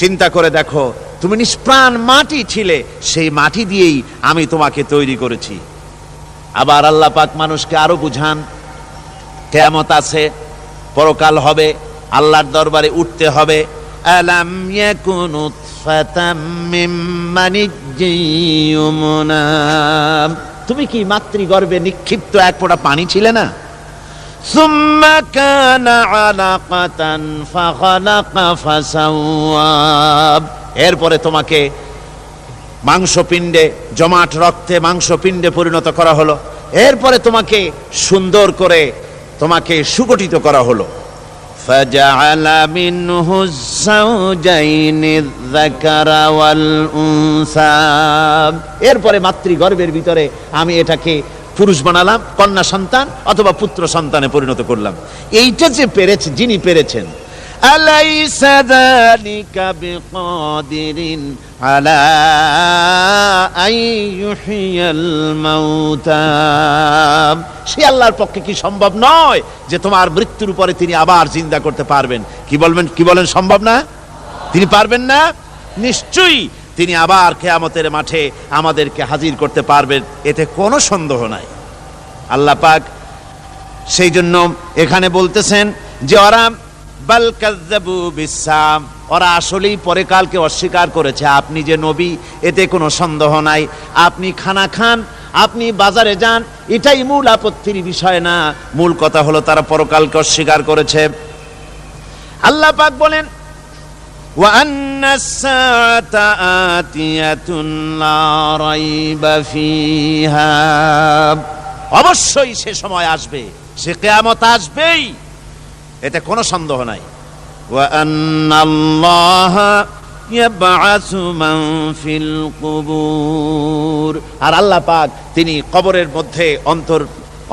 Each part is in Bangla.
চিন্তা করে দেখো, তুমি নিষ্প্রাণ মাটি ছিলে, সেই মাটি দিয়েই আমি তোমাকে তৈরি করেছি। আবার আল্লাহ পাক মানুষকে আরো বুঝান, কিয়ামত আছে, পরকাল হবে, আল্লাহর দরবারে উঠতে হবে। আলাম ইয়াকুনু ফাতাম মিন মানিজ্জিয়ুমনা, তুমি কি মাতৃগর্ভে নিক্ষিপ্ত এক ফোঁটা পানি ছিলে না? সুম্মা কানা আলাকাতান ফাখালাকা ফাসাওয়া, এরপরে তোমাকে মাংসপিণ্ডে, জমাট রক্তে মাংসপিণ্ডে পরিণত করা হলো, এরপরে তোমাকে সুন্দর করে তোমাকে সুগঠিত করা হলো। ফাজআলা মিনহু যাওজাইনি যাকারা ওয়াল উনসা, এরপরে মাতৃগর্ভের ভিতরে আমি এটাকে পুরুষ বানালাম, কন্যা সন্তান অথবা পুত্র সন্তানে পরিণত করলাম। এইটা যে পেরেছে, যিনি পেরেছেন, আলাইসা যালিকা বিকাদিরিন আলা আইয়ুহিয়াল মাউতা, সে আল্লাহর পক্ষে কি সম্ভব নয় যে তোমার মৃত্যুর উপরে তিনি আবার জিন্দা করতে পারবেন? কি বলেন সম্ভব না? তিনি পারবেন না? নিশ্চয়ই তিনি আবার কিয়ামতের মাঠে আমাদেরকে হাজির করতে পারবেন, এতে কোনো সন্দেহ নাই। আল্লাহ পাক সেই জন্য এখানে বলতেছেন যে ওরা বাল কাযযাবু বিসাম, ওরা আসলেই পরকালকে অস্বীকার করেছে। আপনি যে নবী, এতে কোনো সন্দেহ নাই। আপনি খানা খান, আপনি বাজারে যান, এটাই মূল আপত্তির বিষয় না। মূল কথা হলো তারা পরকালকে অস্বীকার করেছে। আল্লাহ পাক বলেন ওয়া আন্নাস সাআতা আতিয়াতুন লা রাইবা ফিহা, অবশ্যই সে সময় আসবে, সে কিয়ামত আসবেই, এতে কোনো সন্দেহ নাই। ওয়া আন্নাল্লাহা ইয়াবআসু মান ফিল কুবুর, আর আল্লাহ পাক তিনি কবরের মধ্যে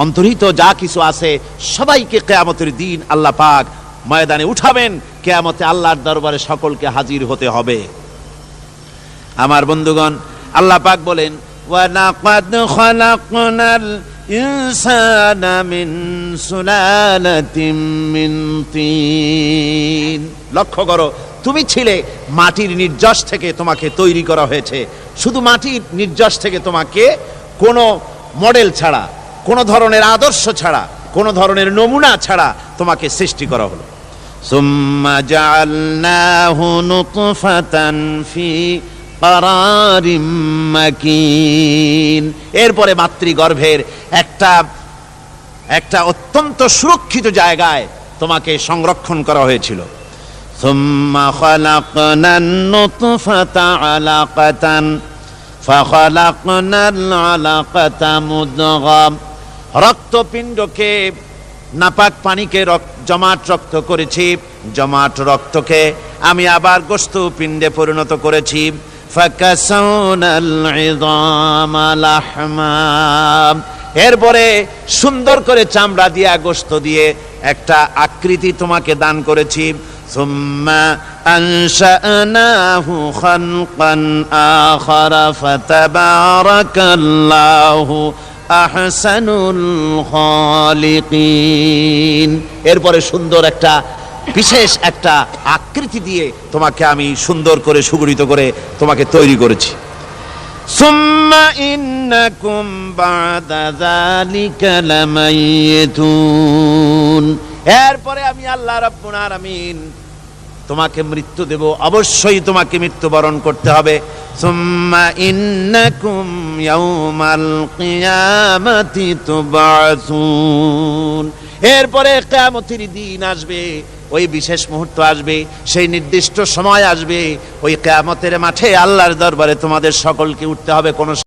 অন্তর্হিত যা কিছু আছে সবাইকে কিয়ামতের দিন আল্লাহ পাক ময়দানে উঠাবেন। কিয়ামতে আল্লাহর দরবারে সকলকে হাজির হতে হবে। আমার বন্ধুগণ, আল্লাহ পাক বলেন ওয়া লাকাদ খালাকনাল ইনসানা মিন সুলালাতিন মিন তিন, লক্ষ্য করো, তুমি ছিলে মাটির নির্যাস থেকে তোমাকে তৈরি করা হয়েছে। শুধু মাটির নির্যাস থেকে তোমাকে কোনো মডেল ছাড়া, কোনো ধরনের আদর্শ ছাড়া, কোনো ধরনের নমুনা ছাড়া তোমাকে সৃষ্টি করা হলো। সুম্মা জাআলনাহু নুতফাতান ফি কারারিম মাকিন, এরপরে মাতৃগর্ভের একটা অত্যন্ত সুরক্ষিত জায়গায় তোমাকে সংরক্ষণ করা হয়েছিল। সুম্মা খালাকনান নুতফাতা আলাকাতান ফাখালাকনাল আলাকাতা মুদগাম, রক্তপিণ্ডকে, নাপাক পানিকে জমাট রক্ত করেছি, জমাট রক্তকে আমি আবার গোশত পিণ্ডে পরিণত করেছি। ফাকাসাউনাল ইযামা লাহমা, এরপরে সুন্দর করে চামড়া দিয়ে, গোশত দিয়ে একটা আকৃতি তোমাকে দান করেছি। সুম্মা আনশানাহু খালকান আখারা ফাতাবারাকাল্লাহু আহসানুল খালিকিন, এরপরে সুন্দর একটা বিশেষ একটা আকৃতি দিয়ে তোমাকে আমি সুন্দর করে সুগঠিত করে তোমাকে তৈরি করেছি। সুম্মা ইন্নাকুম বাদা যালিকা লামাইয়িতুন, এরপরে আমি আল্লাহ রাব্বুল আলামিন তোমাকে মৃত্যু দেব, অবশ্যই তোমাকে মৃত্যুবরণ করতে হবে। সুম্মা ইন্নাকুম ইয়াউমাল কিয়ামাতি তুবআসুন, এরপরে কিয়ামতের দিন আসবে, ওই বিশেষ মুহূর্ত আসবে, সেই নির্দিষ্ট সময় আসবে, ওই কিয়ামতের মাঠে আল্লাহর দরবারে তোমাদের সকলকে উঠতে হবে। কোন